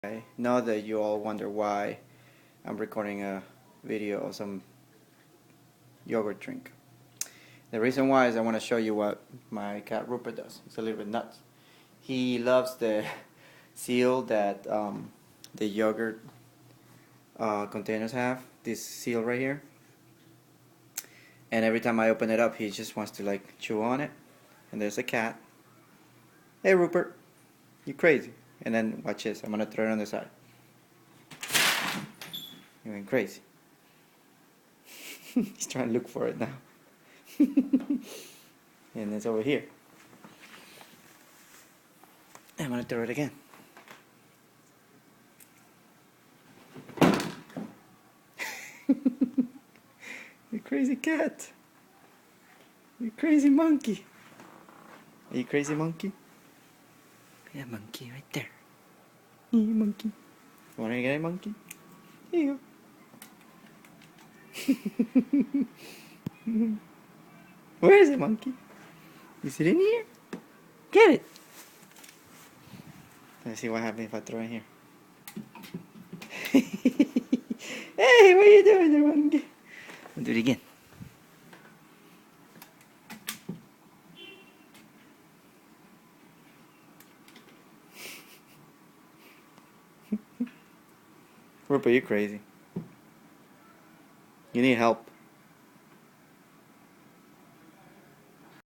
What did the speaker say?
I know that you all wonder why I'm recording a video of some yogurt drink. The reason why is I want to show you what my cat Rupert does. He's a little bit nuts. He loves the seal that the yogurt containers have. This seal right here. And every time I open it up, he just wants to like chew on it. And there's a cat. Hey Rupert, you crazy. And then watch this, I'm going to throw it on the side. He went crazy. He's trying to look for it now. And it's over here. I'm going to throw it again. You crazy cat. You crazy monkey. Are you crazy monkey? Yeah, monkey right there. Yeah, monkey. You want to get a monkey? Here you go. Where is it, monkey? Is it in here? Get it! Let's see what happens if I throw it in here. Hey, what are you doing there, monkey? I'll do it again. Rupert, you crazy. You need help.